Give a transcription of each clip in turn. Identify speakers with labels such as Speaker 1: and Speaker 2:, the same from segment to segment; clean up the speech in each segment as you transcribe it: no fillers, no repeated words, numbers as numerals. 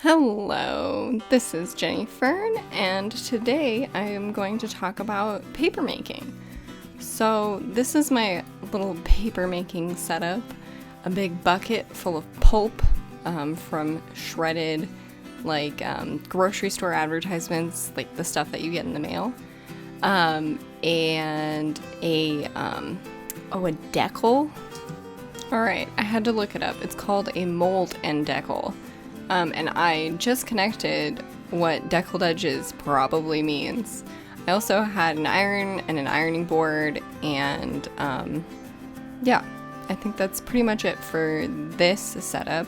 Speaker 1: Hello, this is Jenny Fern, and today I am going to talk about paper making. So this is my little paper making setup, a big bucket full of pulp from shredded grocery store advertisements, like the stuff that you get in the mail, and a decal. Alright, I had to look it up. It's called a mold and decal. And I just connected what deckled edges probably means. I also had an iron and an ironing board, and yeah, I think that's pretty much it for this setup.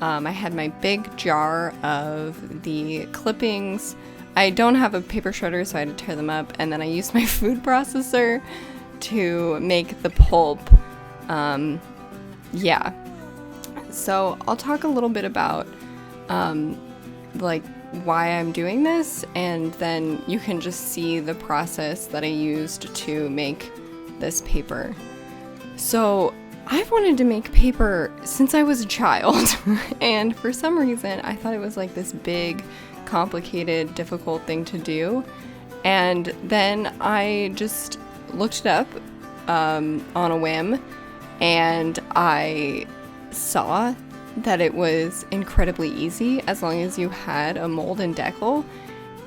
Speaker 1: I had my big jar of the clippings. I don't have a paper shredder, so I had to tear them up, and then I used my food processor to make the pulp. Yeah. So I'll talk a little bit about why I'm doing this, and then you can just see the process that I used to make this paper. So I've wanted to make paper since I was a child, and for some reason I thought it was like this big, complicated, difficult thing to do, and then I just looked it up on a whim, and I saw that it was incredibly easy as long as you had a mold and decal.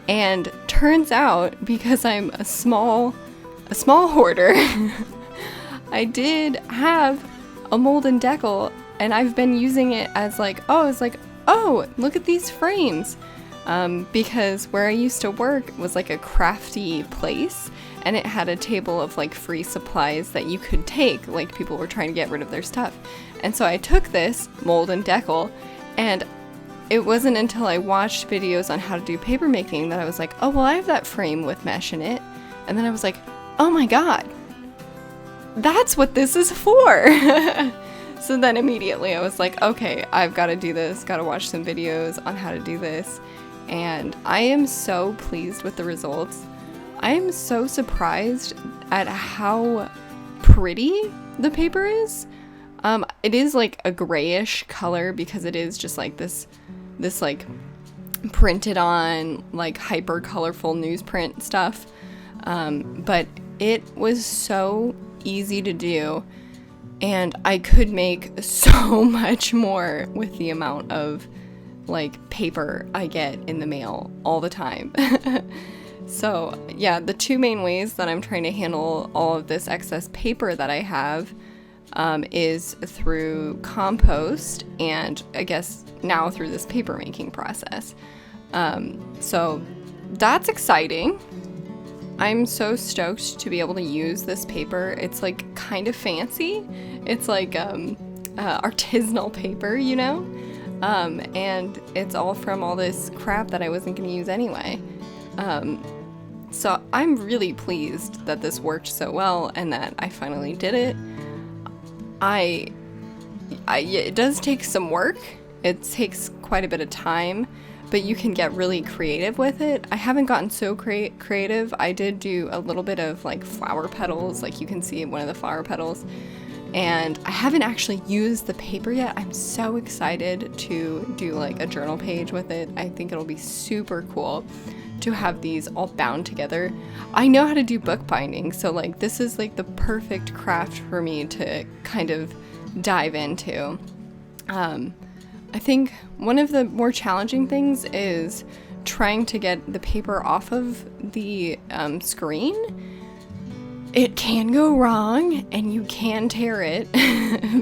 Speaker 1: And turns out, because I'm a small hoarder, I did have a mold and decal, and I've been using it as oh, look at these frames. Because where I used to work was like a crafty place, and it had a table of like free supplies that you could take, like people were trying to get rid of their stuff. And so I took this mold and decal, and it wasn't until I watched videos on how to do paper making that I was like, oh, well, I have that frame with mesh in it. And then I was like, oh my god, that's what this is for. So then immediately I was like, okay, I've got to do this, got to watch some videos on how to do this. And I am so pleased with the results. I am so surprised at how pretty the paper is. It is like a grayish color because it is just like this like printed on like hyper colorful newsprint stuff. But it was so easy to do, and I could make so much more with the amount of like paper I get in the mail all the time. So yeah, the two main ways that I'm trying to handle all of this excess paper that I have is through compost, and I guess now through this paper making process. So that's exciting. I'm so stoked to be able to use this paper. It's like kind of fancy. It's like artisanal paper, you know? And it's all from all this crap that I wasn't going to use anyway. So I'm really pleased that this worked so well and that I finally did it. It does take some work. It takes quite a bit of time, but you can get really creative with it. I haven't gotten so creative. I did do a little bit of like flower petals, like you can see one of the flower petals, and I haven't actually used the paper yet. I'm so excited to do like a journal page with it. I think it'll be super cool to have these all bound together. I know how to do bookbinding, so like this is like the perfect craft for me to kind of dive into. I think one of the more challenging things is trying to get the paper off of the screen. It can go wrong, and you can tear it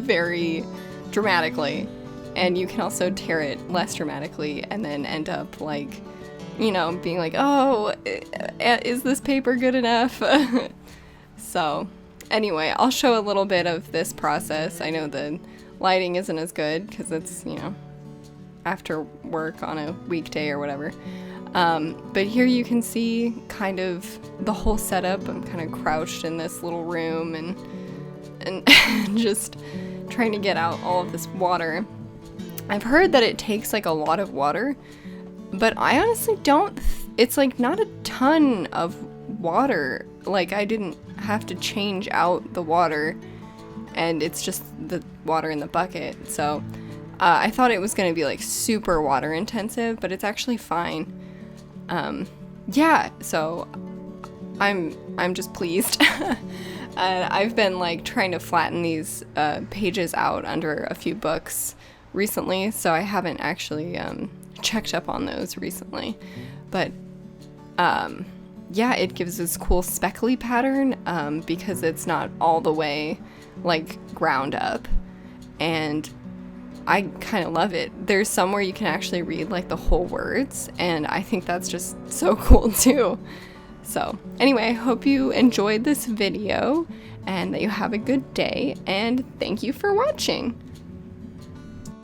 Speaker 1: very dramatically, and you can also tear it less dramatically and then end up like, you know, being like, oh, is this paper good enough? So anyway, I'll show a little bit of this process. I know the lighting isn't as good because it's, you know, after work on a weekday or whatever. But here you can see kind of the whole setup. I'm kind of crouched in this little room and just trying to get out all of this water. I've heard that it takes like a lot of water, but I honestly don't. It's like not a ton of water. Like I didn't have to change out the water, and it's just the water in the bucket. So I thought it was going to be like super water intensive, but it's actually fine. Yeah, so I'm just pleased. I've been like trying to flatten these pages out under a few books recently, so I haven't actually checked up on those recently. But yeah, it gives this cool speckly pattern because it's not all the way like ground up, and I kind of love it. There's somewhere you can actually read like the whole words, and I think that's just so cool too. So anyway, I hope you enjoyed this video and that you have a good day, and thank you for watching.